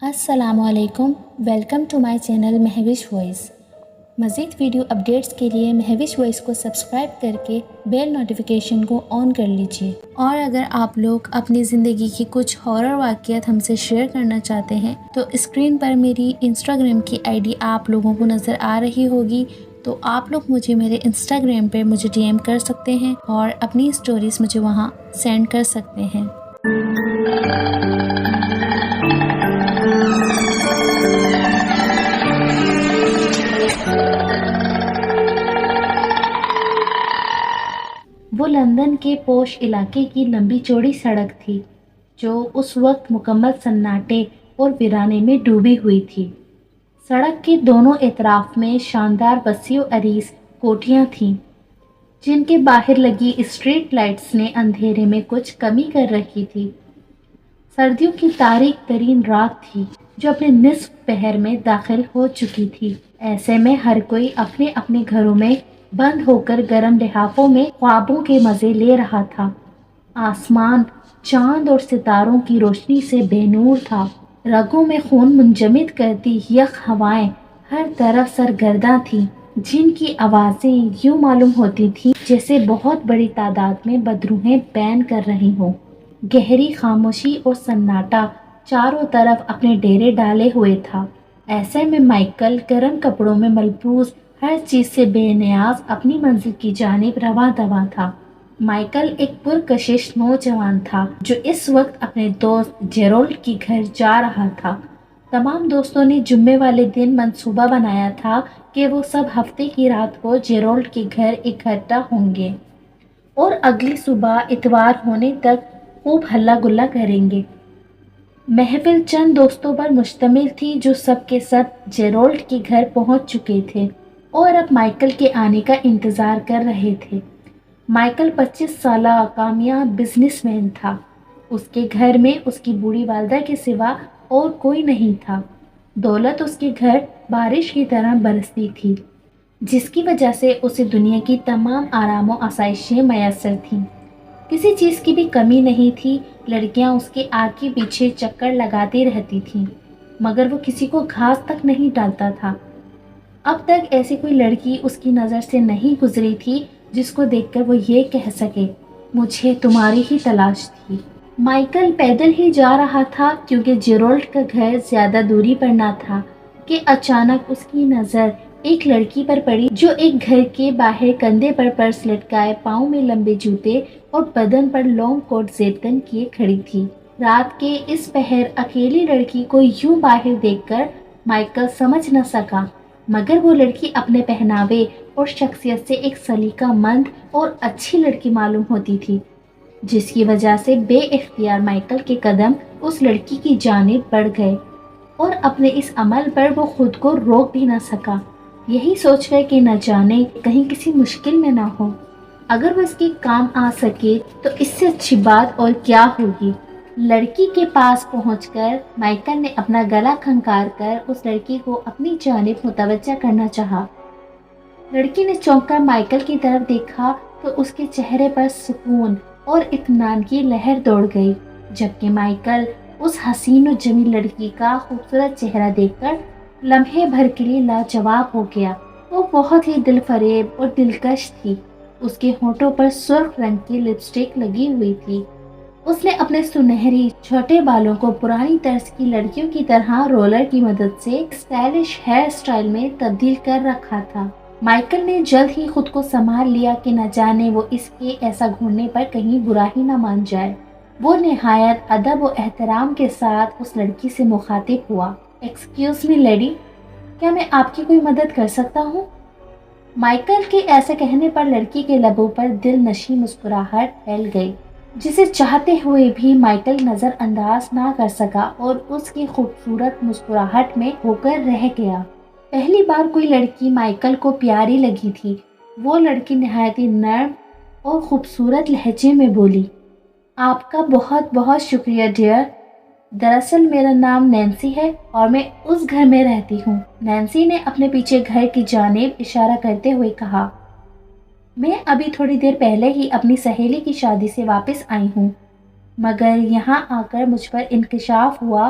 السلام علیکم، welcome to my channel Mehwish voice. مزید ویڈیو اپڈیٹس کے لیے مہوش وائس کو سبسکرائب کر کے بیل نوٹیفیکیشن کو آن کر لیجیے۔ اور اگر آپ لوگ اپنی زندگی کی کچھ ہارر واقعات ہم سے شیئر کرنا چاہتے ہیں تو اسکرین پر میری انسٹاگرام کی آئی ڈی آپ لوگوں کو نظر آ رہی ہوگی، تو آپ لوگ مجھے میرے انسٹاگرام پہ مجھے ڈی ایم کر سکتے ہیں اور اپنی اسٹوریز مجھے وہاں سینڈ کر سکتے ہیں۔ وہ لندن کے پوش علاقے کی لمبی چوڑی سڑک تھی جو اس وقت مکمل سناٹے اور ویرانے میں ڈوبی ہوئی تھی۔ سڑک کے دونوں اطراف میں شاندار وسیع و عریض کوٹھیاں تھیں جن کے باہر لگی اسٹریٹ لائٹس نے اندھیرے میں کچھ کمی کر رکھی تھی۔ سردیوں کی تاریک ترین رات تھی جو اپنے نصف پہر میں داخل ہو چکی تھی۔ ایسے میں ہر کوئی اپنے اپنے گھروں میں بند ہو کر گرم لحافوں میں خوابوں کے مزے لے رہا تھا۔ آسمان چاند اور ستاروں کی روشنی سے بے نور تھا۔ رگوں میں خون منجمد کرتی یخ ہوائیں ہر طرف سرگرداں تھیں، جن کی آوازیں یوں معلوم ہوتی تھیں جیسے بہت بڑی تعداد میں بدروحیں بین کر رہی ہوں۔ گہری خاموشی اور سناٹا چاروں طرف اپنے ڈیرے ڈالے ہوئے تھا۔ ایسے میں مائیکل گرم کپڑوں میں ملبوس ہر چیز سے بے نیاز اپنی منزل کی جانب رواں دواں تھا۔ مائیکل ایک پرکشش نوجوان تھا جو اس وقت اپنے دوست جیرولڈ کے گھر جا رہا تھا۔ تمام دوستوں نے جمعے والے دن منصوبہ بنایا تھا کہ وہ سب ہفتے کی رات کو جیرولڈ کے گھر اکٹھا ہوں گے اور اگلی صبح اتوار ہونے تک خوب ہلا گلا کریں گے۔ محفل چند دوستوں پر مشتمل تھی جو سب کے سب جیرولڈ کے گھر پہنچ چکے تھے اور اب مائیکل کے آنے کا انتظار کر رہے تھے۔ مائیکل 25 سالہ کامیاب بزنس مین تھا۔ اس کے گھر میں اس کی بوڑھی والدہ کے سوا اور کوئی نہیں تھا۔ دولت اس کے گھر بارش کی طرح برستی تھی، جس کی وجہ سے اسے دنیا کی تمام آرام و آسائشیں میسر تھیں۔ کسی چیز کی بھی کمی نہیں تھی۔ لڑکیاں اس کے آگے پیچھے چکر لگاتی رہتی تھیں مگر وہ کسی کو گھاس تک نہیں ڈالتا تھا۔ اب تک ایسی کوئی لڑکی اس کی نظر سے نہیں گزری تھی جس کو دیکھ کر وہ یہ کہہ سکے مجھے تمہاری ہی تلاش تھی۔ مائیکل پیدل ہی جا رہا تھا کیونکہ جیرولڈ کا گھر زیادہ دوری پر نہ تھا کہ اچانک اس کی نظر ایک لڑکی پر پڑی جو ایک گھر کے باہر کندھے پر پرس لٹکائے، پاؤں میں لمبے جوتے اور بدن پر لانگ کوٹ زیب کیے کھڑی تھی۔ رات کے اس پہر اکیلی لڑکی کو یوں باہر دیکھ کر مائیکل سمجھ نہ سکا مگر وہ لڑکی اپنے پہناوے اور شخصیت سے ایک سلیقہ مند اور اچھی لڑکی معلوم ہوتی تھی، جس کی وجہ سے بے اختیار مائیکل کے قدم اس لڑکی کی جانب بڑھ گئے اور اپنے اس عمل پر وہ خود کو روک بھی نہ سکا، یہی سوچ کر کہ نہ جانے کہیں کسی مشکل میں نہ ہو۔ اگر وہ اس کے کام آ سکے تو اس سے اچھی بات اور کیا ہوگی۔ لڑکی کے پاس پہنچ کر مائیکل نے اپنا گلا کھنکار کر اس لڑکی کو اپنی جانب متوجہ کرنا چاہا۔ لڑکی نے چونک کر مائیکل کی طرف دیکھا تو اس کے چہرے پر سکون اور اطمینان کی لہر دوڑ گئی، جبکہ مائیکل اس حسین و جمیل لڑکی کا خوبصورت چہرہ دیکھ کر لمحے بھر کے لیے لاجواب ہو گیا۔ وہ بہت ہی دل فریب اور دلکش تھی۔ اس کے ہونٹوں پر سرخ رنگ کی لپسٹک لگی ہوئی تھی۔ اس نے اپنے سنہری چھوٹے بالوں کو پرانی طرز کی لڑکیوں کی طرح رولر کی مدد سے اسٹائلش ہیئر سٹائل میں تبدیل کر رکھا تھا۔ مائیکل نے جلد ہی خود کو سنبھال لیا کہ نہ جانے وہ اس کے ایسا گھومنے پر کہیں برا ہی نہ مان جائے۔ وہ نہایت ادب و احترام کے ساتھ اس لڑکی سے مخاطب ہوا۔ ایکسکیوز می لیڈی، کیا میں آپ کی کوئی مدد کر سکتا ہوں؟ مائیکل کے ایسے کہنے پر لڑکی کے لبوں پر دل نشیں مسکراہٹ پھیل گئی، جسے چاہتے ہوئے بھی مائیکل نظر انداز نہ کر سکا اور اس کی خوبصورت مسکراہٹ میں ہو کر رہ گیا۔ پہلی بار کوئی لڑکی مائیکل کو پیاری لگی تھی۔ وہ لڑکی نہایت ہی نرم اور خوبصورت لہجے میں بولی، آپ کا بہت بہت شکریہ ڈیئر۔ دراصل میرا نام نینسی ہے اور میں اس گھر میں رہتی ہوں۔ نینسی نے اپنے پیچھے گھر کی جانب اشارہ کرتے ہوئے کہا، میں ابھی تھوڑی دیر پہلے ہی اپنی سہیلی کی شادی سے واپس آئی ہوں، مگر یہاں آ کر مجھ پر انکشاف ہوا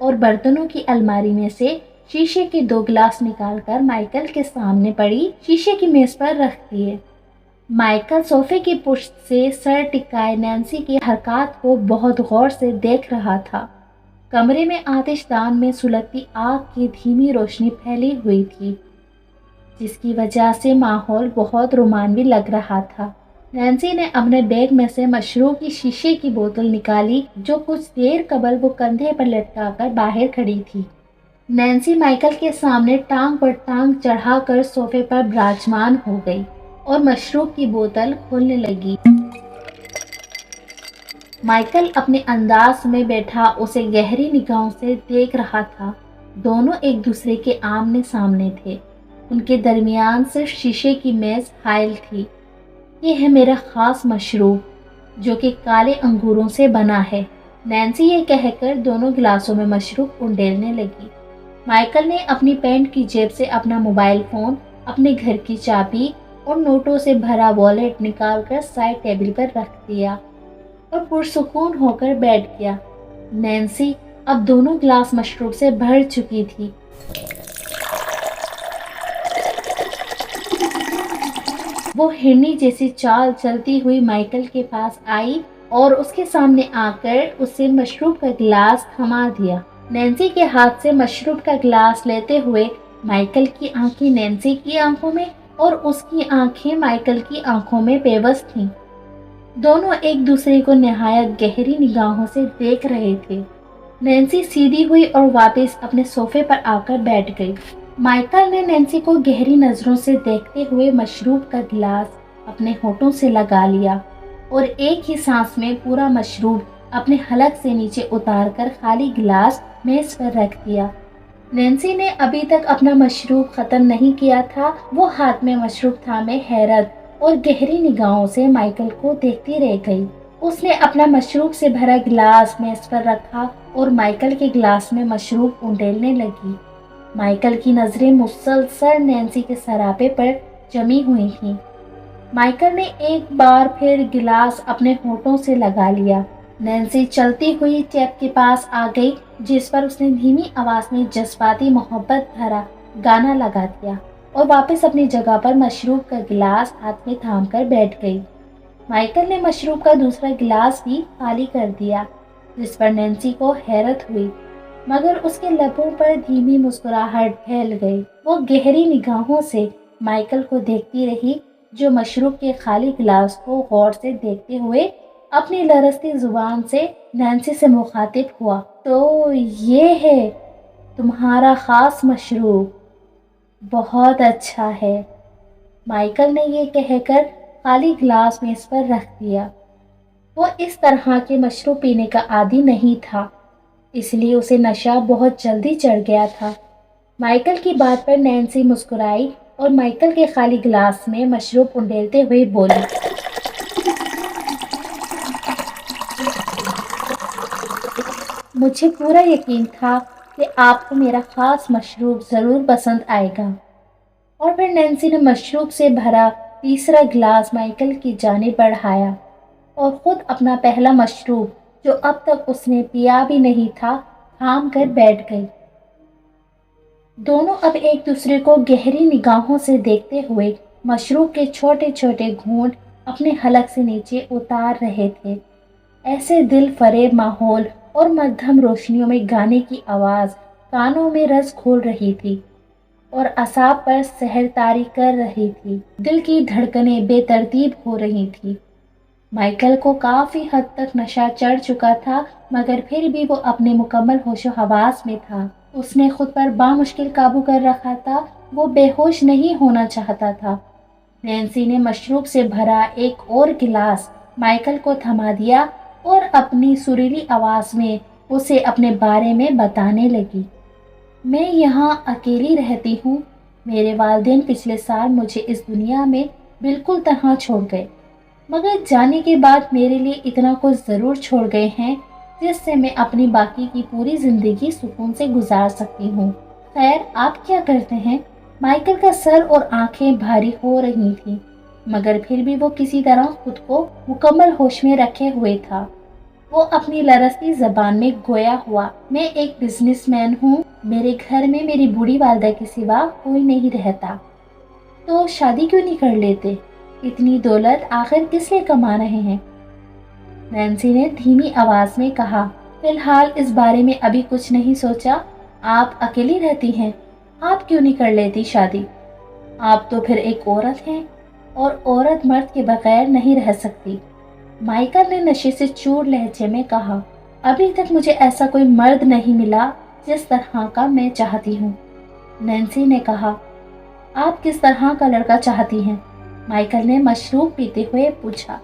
اور برتنوں کی الماری میں سے شیشے کے 2 گلاس نکال کر مائیکل کے سامنے پڑی شیشے کی میز پر رکھ دیے۔ مائیکل صوفے کی پشت سے سر ٹکائے نینسی کی حرکات کو بہت غور سے دیکھ رہا تھا۔ کمرے میں آتش دان میں سلگتی آگ کی دھیمی روشنی پھیلی ہوئی تھی، جس کی وجہ سے ماحول بہت رومانوی لگ رہا تھا۔ نینسی نے اپنے بیگ میں سے مشروب کی شیشے کی بوتل نکالی جو کچھ دیر قبل وہ کندھے پر لٹکا کر باہر کھڑی تھی۔ نینسی مائیکل کے سامنے ٹانگ پر ٹانگ چڑھا کر صوفے پر براجمان ہو گئی اور مشروب کی بوتل کھولنے لگی۔ مائیکل اپنے انداز میں بیٹھا اسے گہری نگاہوں سے دیکھ رہا تھا۔ دونوں ایک دوسرے کے آمنے سامنے تھے، ان کے درمیان صرف شیشے کی میز حائل تھی۔ یہ ہے میرا خاص مشروب جو کہ کالے انگوروں سے بنا ہے، نینسی یہ کہہ کر دونوں گلاسوں میں مشروب انڈیلنے لگی۔ مائیکل نے اپنی پینٹ کی جیب سے اپنا موبائل فون، اپنے گھر کی چابی اور نوٹوں سے بھرا والیٹ نکال کر سائڈ ٹیبل پر رکھ دیا اور پرسکون ہو کر بیٹھ گیا۔ نینسی اب دونوں گلاس مشروب سے بھر چکی تھی۔ وہ ہرنی جیسی چال چلتی ہوئی مائیکل کے پاس آئی اور اس کے سامنے آ کر اسے مشروب کا گلاس تھما دیا۔ نینسی کے ہاتھ سے مشروب کا گلاس لیتے ہوئے مائیکل کی آنکھیں نینسی کی آنکھوں میں اور اس کی آنکھیں مائیکل کی آنکھوں میں بے بس تھیں۔ دونوں ایک دوسرے کو نہایت گہری نگاہوں سے دیکھ رہے تھے۔ نینسی سیدھی ہوئی اور واپس اپنے صوفے پر آ کر بیٹھ گئی۔ مائیکل نے نینسی کو گہری نظروں سے دیکھتے ہوئے مشروب کا گلاس اپنے ہونٹوں سے لگا لیا اور ایک ہی سانس میں پورا مشروب اپنے حلق سے نیچے اتار کر خالی گلاس میز پر رکھ دیا۔ نینسی نے ابھی تک اپنا مشروب ختم نہیں کیا تھا، وہ ہاتھ میں مشروب تھامے حیرت اور گہری نگاہوں سے مائیکل کو دیکھتی رہ گئی۔ اس نے اپنا مشروب سے بھرا گلاس میز پر رکھا اور مائیکل کے گلاس میں مشروب انڈیلنے لگی۔ مائیکل کی نظریں مسلسل نینسی کے سراپے پر جمی ہوئی تھیں۔ مائیکل نے ایک بار پھر گلاس اپنے ہونٹوں سے لگا لیا۔ نینسی چلتی ہوئی ٹیپ کے پاس آ گئی جس پر اس نے دھیمی آواز میں جذباتی محبت بھرا گانا لگا دیا اور واپس اپنی جگہ پر مشروب کا گلاس ہاتھ میں تھام کر بیٹھ گئی۔ مائیکل نے مشروب کا دوسرا گلاس بھی خالی کر دیا، جس پر نینسی کو حیرت ہوئی، مگر اس کے لبوں پر دھیمی مسکراہٹ پھیل گئی۔ وہ گہری نگاہوں سے مائیکل کو دیکھتی رہی جو مشروب کے خالی گلاس کو غور سے دیکھتے ہوئے اپنی لرزتی زبان سے نینسی سے مخاطب ہوا۔ تو یہ ہے تمہارا خاص مشروب، بہت اچھا ہے۔ مائیکل نے یہ کہہ کر خالی گلاس میز پر رکھ دیا۔ وہ اس طرح کے مشروب پینے کا عادی نہیں تھا، اس لیے اسے نشہ بہت جلدی چڑھ گیا تھا۔ مائیکل کی بات پر نینسی مسکرائی اور مائیکل کے خالی گلاس میں مشروب انڈیلتے ہوئے بولی، مجھے پورا یقین تھا کہ آپ کو میرا خاص مشروب ضرور پسند آئے گا۔ اور پھر نینسی نے مشروب سے بھرا تیسرا گلاس مائیکل کی جانب بڑھایا اور خود اپنا پہلا مشروب جو اب تک اس نے پیا بھی نہیں تھا تھام کر بیٹھ گئی۔ دونوں اب ایک دوسرے کو گہری نگاہوں سے دیکھتے ہوئے مشروب کے چھوٹے چھوٹے گھونٹ اپنے حلق سے نیچے اتار رہے تھے۔ ایسے دل فریب ماحول اور مدھم روشنیوں میں گانے کی آواز کانوں میں رس گھول رہی تھی اور اعصاب پر سحر طاری کر رہی تھی۔ دل کی دھڑکنیں بے ترتیب ہو رہی تھی۔ مائیکل کو کافی حد تک نشہ چڑھ چکا تھا، مگر پھر بھی وہ اپنے مکمل ہوش و حواس میں تھا۔ اس نے خود پر بامشکل قابو کر رکھا تھا، وہ بے ہوش نہیں ہونا چاہتا تھا۔ نینسی نے مشروب سے بھرا ایک اور گلاس مائیکل کو تھما دیا اور اپنی سریلی آواز میں اسے اپنے بارے میں بتانے لگی۔ میں یہاں اکیلی رہتی ہوں، میرے والدین پچھلے سال مجھے اس دنیا میں بالکل تنہا چھوڑ گئے، مگر جانے کے بعد میرے لیے اتنا کچھ ضرور چھوڑ گئے ہیں جس سے میں اپنی باقی کی پوری زندگی سکون سے گزار سکتی ہوں۔ خیر، آپ کیا کرتے ہیں؟ مائیکل کا سر اور آنکھیں بھاری ہو رہی تھیں، مگر پھر بھی وہ کسی طرح خود کو مکمل ہوش میں رکھے ہوئے تھا۔ وہ اپنی لرزتی زبان میں گویا ہوا، میں ایک بزنس مین ہوں، میرے گھر میں میری بوڑھی والدہ کے سوا کوئی نہیں رہتا، تو شادی کیوں نہیں کر لیتے؟ اتنی دولت آخر کس لیے کما رہے ہیں؟ نینسی نے دھیمی آواز میں کہا، فی الحال اس بارے میں ابھی کچھ نہیں سوچا۔ آپ اکیلی رہتی ہیں، آپ کیوں نہیں کر لیتی شادی؟ آپ تو پھر ایک عورت ہیں، اور عورت مرد کے بغیر نہیں رہ سکتی۔ مائیکل نے نشے سے چور لہجے میں کہا، ابھی تک مجھے ایسا کوئی مرد نہیں ملا جس طرح کا میں چاہتی ہوں۔ نینسی نے کہا، آپ کس طرح کا لڑکا چاہتی ہیں؟ مائیکل نے مشروب پیتے ہوئے پوچھا۔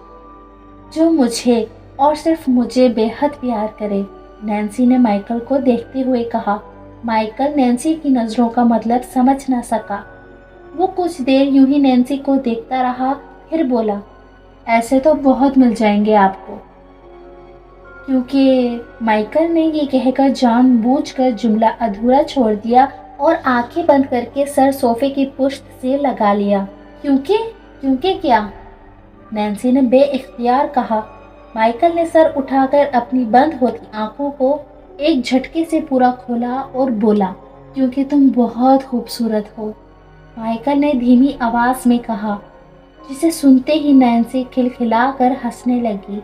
جو مجھے اور صرف مجھے بے حد پیار کرے، نینسی نے مائیکل کو دیکھتے ہوئے کہا۔ مائیکل نینسی کی نظروں کا مطلب سمجھ نہ سکا۔ وہ کچھ دیر یوں ہی نینسی کو دیکھتا رہا، پھر بولا، ایسے تو بہت مل جائیں گے آپ کو۔ کیونکہ مائیکل نے یہ کہہ کر جان بوجھ کر جملہ ادھورا چھوڑ دیا اور آنکھیں بند کر کے سر صوفے کی پشت سے لگا لیا۔ کیونکہ کیا؟ نینسی نے بے اختیار کہا۔ مائیکل نے سر اٹھا کر اپنی بند ہوتی آنکھوں کو ایک جھٹکے سے پورا کھولا اور بولا، کیونکہ تم بہت خوبصورت ہو۔ مائیکل نے دھیمی آواز میں کہا، جسے سنتے ہی نینسی کھلکھلا کر ہنسنے لگی۔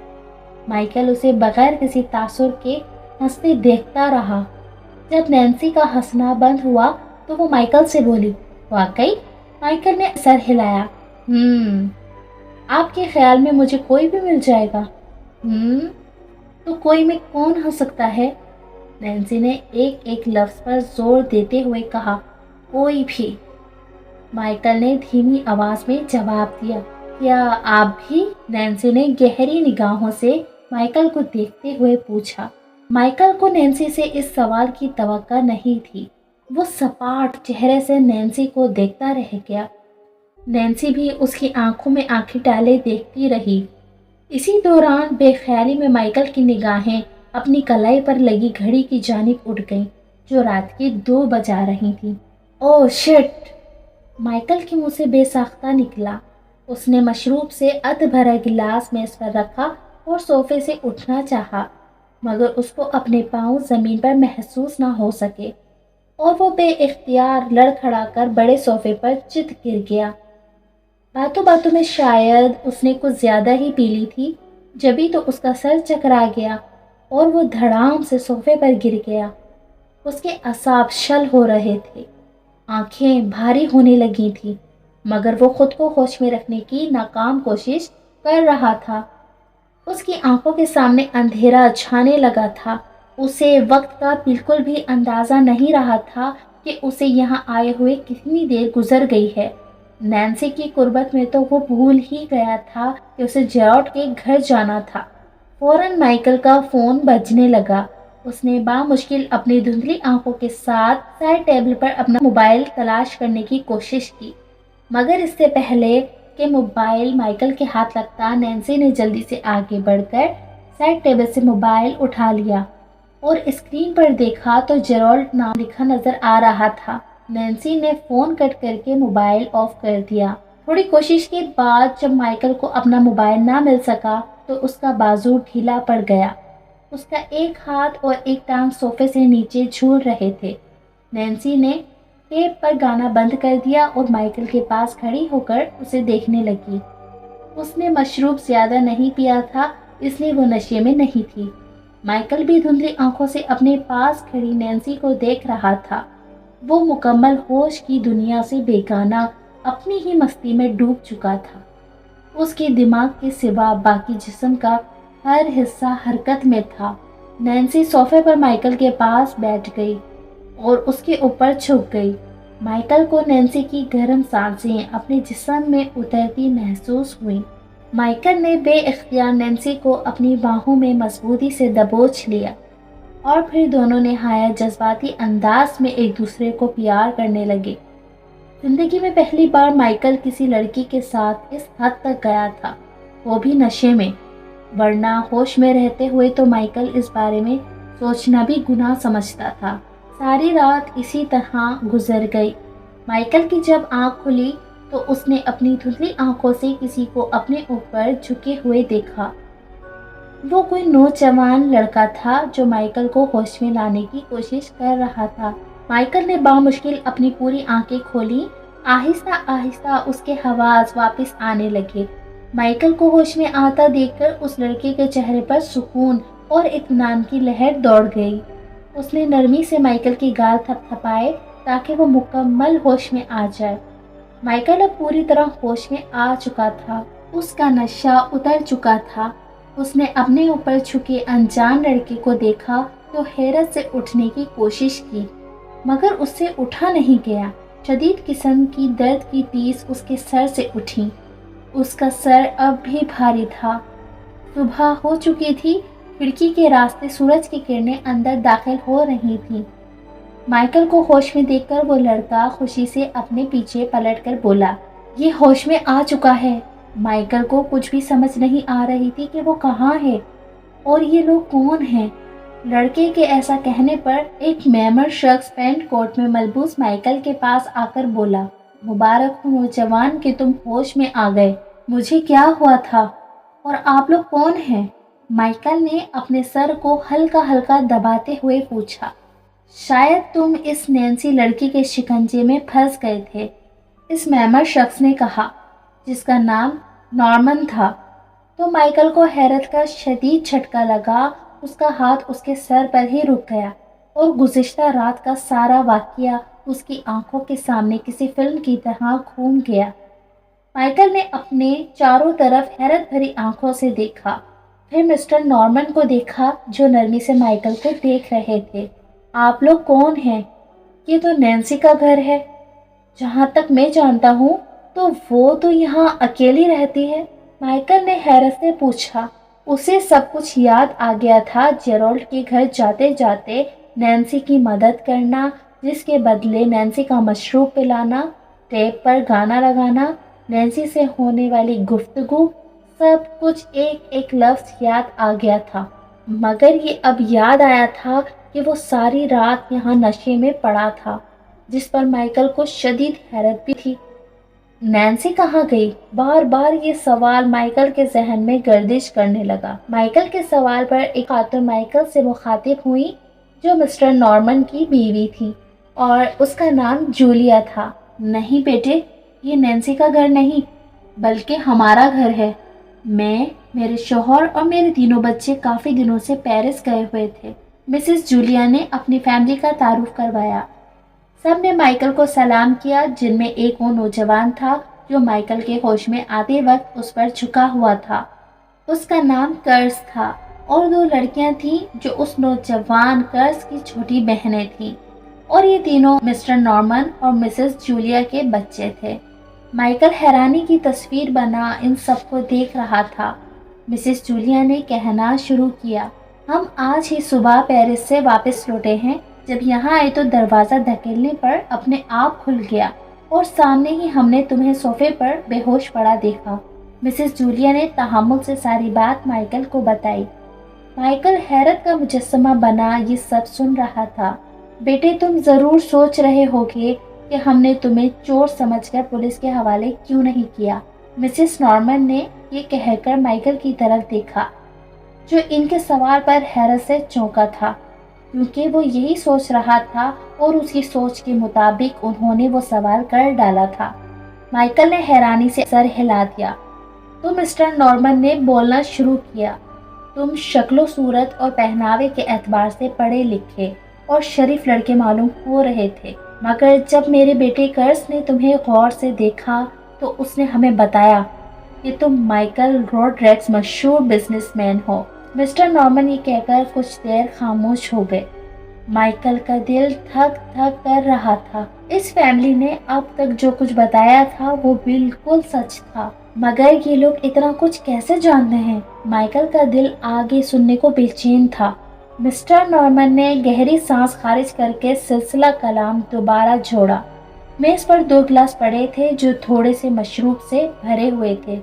مائیکل اسے بغیر کسی تاثر کے ہنستے دیکھتا رہا۔ جب نینسی کا ہنسنا بند ہوا تو وہ مائیکل سے بولی، واقعی؟ مائیکل نے سر ہلایا۔ آپ کے خیال میں مجھے کوئی بھی مل جائے گا؟ تو کوئی میں کون ہو سکتا ہے؟ نینسی نے ایک ایک لفظ پر زور دیتے ہوئے کہا، کوئی بھی۔ مائیکل نے دھیمی آواز میں جواب دیا، کیا آپ بھی؟ نینسی نے گہری نگاہوں سے مائیکل کو دیکھتے ہوئے پوچھا۔ مائیکل کو نینسی سے اس سوال کی توقع نہیں تھی۔ وہ سپاٹ چہرے سے نینسی کو دیکھتا رہ گیا۔ نینسی بھی اس کی آنکھوں میں آنکھیں ڈالے دیکھتی رہی۔ اسی دوران بے خیالی میں مائیکل کی نگاہیں اپنی کلائی پر لگی گھڑی کی جانب اٹھ گئیں جو رات کی 2 بجا رہی تھی۔ اوہ شٹ! مائیکل کے منہ سے بے ساختہ نکلا۔ اس نے مشروب سے ادھ بھرا گلاس میز پر رکھا اور صوفے سے اٹھنا چاہا، مگر اس کو اپنے پاؤں زمین پر محسوس نہ ہو سکے اور وہ بے اختیار لڑکھڑا کر بڑے صوفے پر چت گر گیا۔ باتوں باتوں میں شاید اس نے کچھ زیادہ ہی پی لی تھی، جبھی تو اس کا سر چکرا گیا اور وہ دھڑام سے صوفے پر گر گیا۔ اس کے اعصاب شل ہو رہے تھے، آنکھیں بھاری ہونے لگی تھی، مگر وہ خود کو ہوش میں رکھنے کی ناکام کوشش کر رہا تھا۔ اس کی آنکھوں کے سامنے اندھیرا چھانے لگا تھا۔ اسے وقت کا بالکل بھی اندازہ نہیں رہا تھا کہ اسے یہاں آئے ہوئے کتنی دیر گزر گئی ہے۔ نینسی کی قربت میں تو وہ بھول ہی گیا تھا کہ اسے جیراڈ کے گھر جانا تھا۔ فوراً مائیکل کا فون بجنے لگا۔ اس نے بامشکل اپنی دھندلی آنکھوں کے ساتھ سائڈ ٹیبل پر اپنا موبائل تلاش کرنے کی کوشش کی، مگر اس سے پہلے کہ موبائل مائیکل کے ہاتھ لگتا، نینسی نے جلدی سے آگے بڑھ کر سائڈ ٹیبل سے موبائل اٹھا لیا اور اسکرین پر دیکھا تو جیراڈ نام لکھا نظر آ رہا تھا۔ نینسی نے فون کٹ کر کے موبائل آف کر دیا۔ تھوڑی کوشش کے بعد جب مائیکل کو اپنا موبائل نہ مل سکا تو اس کا بازو ڈھیلا پڑ گیا۔ اس کا ایک ہاتھ اور ایک ٹانگ صوفے سے نیچے جھول رہے تھے۔ نینسی نے ٹیپ پر گانا بند کر دیا اور مائیکل کے پاس کھڑی ہو کر اسے دیکھنے لگی۔ اس نے مشروب زیادہ نہیں پیا تھا، اس لیے وہ نشے میں نہیں تھی۔ مائیکل بھی دھندلی آنکھوں سے اپنے پاس کھڑی نینسی کو دیکھ رہا تھا۔ وہ مکمل ہوش کی دنیا سے بیگانہ اپنی ہی مستی میں ڈوب چکا تھا۔ اس کے دماغ کے سوا باقی جسم کا ہر حصہ حرکت میں تھا۔ نینسی صوفے پر مائیکل کے پاس بیٹھ گئی اور اس کے اوپر چھپ گئی۔ مائیکل کو نینسی کی گرم سانسیں اپنے جسم میں اترتی محسوس ہوئیں۔ مائیکل نے بے اختیار نینسی کو اپنی باہوں میں مضبوطی سے دبوچ لیا اور پھر دونوں نہایت جذباتی انداز میں ایک دوسرے کو پیار کرنے لگے۔ زندگی میں پہلی بار مائیکل کسی لڑکی کے ساتھ اس حد تک گیا تھا، وہ بھی نشے میں، ورنہ ہوش میں رہتے ہوئے تو مائیکل اس بارے میں سوچنا بھی گناہ سمجھتا تھا۔ ساری رات اسی طرح گزر گئی۔ مائیکل کی جب آنکھ کھلی تو اس نے اپنی دھندلی آنکھوں سے کسی کو اپنے اوپر جھکے ہوئے دیکھا۔ وہ کوئی نوجوان لڑکا تھا جو مائیکل کو ہوش میں لانے کی کوشش کر رہا تھا۔ مائیکل نے بامشکل اپنی پوری آنکھیں کھولی۔ آہستہ آہستہ اس کے حواس واپس آنے لگے۔ مائیکل کو ہوش میں آتا دیکھ کر اس لڑکے کے چہرے پر سکون اور اطمینان کی لہر دوڑ گئی۔ اس نے نرمی سے مائیکل کی گال تھپ تھپائے تاکہ وہ مکمل ہوش میں آ جائے۔ مائیکل اب پوری طرح ہوش میں آ چکا تھا۔ اس کا نشہ اتر چکا تھا۔ اس نے اپنے اوپر جھکے انجان لڑکے کو دیکھا تو حیرت سے اٹھنے کی کوشش کی، مگر اس سے اٹھا نہیں گیا۔ شدید قسم کی درد کی ٹیس اس کے سر سے اٹھی۔ اس کا سر اب بھی بھاری تھا۔ صبح ہو چکی تھی۔ کھڑکی کے راستے سورج کی کرنیں اندر داخل ہو رہی تھیں۔ مائیکل کو ہوش میں دیکھ کر وہ لڑکا خوشی سے اپنے پیچھے پلٹ کر بولا، یہ ہوش میں آ چکا ہے۔ مائیکل کو کچھ بھی سمجھ نہیں آ رہی تھی کہ وہ کہاں ہے اور یہ لوگ کون ہیں۔ لڑکے کے ایسا کہنے پر ایک معمر شخص پینٹ کوٹ میں ملبوس مائیکل کے پاس آ کر بولا، مبارک ہو نوجوان کہ تم ہوش میں آ گئے۔ مجھے کیا ہوا تھا اور آپ لوگ کون ہیں؟ مائیکل نے اپنے سر کو ہلکا ہلکا دباتے ہوئے پوچھا۔ شاید تم اس نینسی لڑکی کے شکنجے میں پھنس گئے تھے، اس معمر شخص نے کہا، جس کا نام نارمن تھا۔ تو مائیکل کو حیرت کا شدید جھٹکا لگا۔ اس کا ہاتھ اس کے سر پر ہی رک گیا اور گزشتہ رات کا سارا واقعہ اس کی آنکھوں کے سامنے کسی فلم کی طرح گھوم گیا۔ مائیکل نے اپنے چاروں طرف حیرت بھری آنکھوں سے دیکھا، پھر مسٹر نارمن کو دیکھا جو نرمی سے مائیکل کو دیکھ رہے تھے۔ آپ لوگ کون ہیں؟ یہ تو نینسی کا گھر ہے۔ جہاں تک میں جانتا ہوں تو وہ تو یہاں اکیلی رہتی ہے۔ مائیکل نے حیرت سے پوچھا۔ اسے سب کچھ یاد آ گیا تھا، جیرالڈ کے گھر جاتے جاتے نینسی کی مدد کرنا، جس کے بدلے نینسی کا مشروب پلانا، ٹیپ پر گانا لگانا، نینسی سے ہونے والی گفتگو، سب کچھ ایک ایک لفظ یاد آ گیا تھا، مگر یہ اب یاد آیا تھا کہ وہ ساری رات یہاں نشے میں پڑا تھا، جس پر مائیکل کو شدید حیرت بھی تھی۔ نینسی کہاں گئی؟ بار بار یہ سوال مائیکل کے ذہن میں گردش کرنے لگا۔ مائیکل کے سوال پر ایک خاتون مائیکل سے مخاطب ہوئی جو مسٹر نارمن کی بیوی تھی اور اس کا نام جولیا تھا۔ نہیں بیٹے، یہ نینسی کا گھر نہیں بلکہ ہمارا گھر ہے۔ میں، میرے شوہر اور میرے تینوں بچے کافی دنوں سے پیرس گئے ہوئے تھے۔ مسز جولیا نے اپنی فیملی کا تعارف کروایا۔ سب نے مائیکل کو سلام کیا، جن میں ایک وہ نوجوان تھا جو مائیکل کے ہوش میں آتے وقت اس پر جھکا ہوا تھا۔ اس کا نام کرس تھا اور دو لڑکیاں تھیں جو اس نوجوان کرس کی چھوٹی بہنیں تھیں، اور یہ تینوں مسٹر نارمن اور مسز جولیا کے بچے تھے۔ مائیکل حیرانی کی تصویر بنا ان سب کو دیکھ رہا تھا۔ مسز جولیا نے کہنا شروع کیا، ہم آج ہی صبح پیرس سے واپس لوٹے ہیں۔ جب یہاں آئے تو دروازہ دھکیلنے پر اپنے آپ کھل گیا اور سامنے ہی ہم نے تمہیں صوفے پر بے ہوش پڑا دیکھا۔ مسز جولیا نے تحمل سے ساری بات مائیکل کو بتائی۔ مائیکل حیرت کا مجسمہ بنا یہ سب سن رہا تھا۔ بیٹے، تم ضرور سوچ رہے ہوگے کہ ہم نے تمہیں چور سمجھ کر پولیس کے حوالے کیوں نہیں کیا۔ مسز نارمن نے یہ کہہ کر مائیکل کی طرف دیکھا، جو ان کے سوال پر حیرت سے چونکا تھا، کیونکہ وہ یہی سوچ رہا تھا اور اس کی سوچ کے مطابق انہوں نے وہ سوال کر ڈالا تھا۔ مائیکل نے حیرانی سے سر ہلا دیا۔ تو مسٹر نارمن نے بولنا شروع کیا، تم شکل و صورت اور پہناوے کے اعتبار سے پڑھے لکھے اور شریف لڑکے معلوم ہو رہے تھے، مگر جب میرے بیٹے کرس نے تمہیں غور سے دیکھا تو اس نے ہمیں بتایا کہ تم مائیکل روڈریکس مشہور بزنس مین ہو۔ مسٹر نارمن یہ کہہ کر کچھ دیر خاموش ہو گئے۔ مائیکل کا دل دھک دھک کر رہا تھا۔ اس فیملی نے اب تک جو کچھ بتایا تھا وہ بالکل سچ تھا، مگر یہ لوگ اتنا کچھ کیسے جانتے ہیں؟ مائیکل کا دل آگے سننے کو بے چین تھا۔ مسٹر نارمن نے گہری سانس خارج کر کے سلسلہ کلام دوبارہ جوڑا۔ میز پر دو گلاس پڑے تھے جو تھوڑے سے مشروب سے بھرے ہوئے تھے۔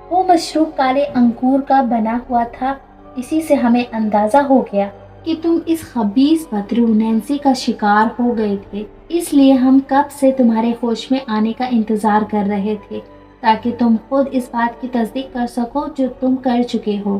وہ مشروب کالے انگور کا بنا ہوا تھا۔ اسی سے ہمیں اندازہ ہو گیا کہ تم اس خبیث بدرو نینسی کا شکار ہو گئے تھے، اس لیے ہم کب سے تمہارے ہوش میں آنے کا انتظار کر رہے تھے تاکہ تم خود اس بات کی تصدیق کر سکو جو تم کر چکے ہو۔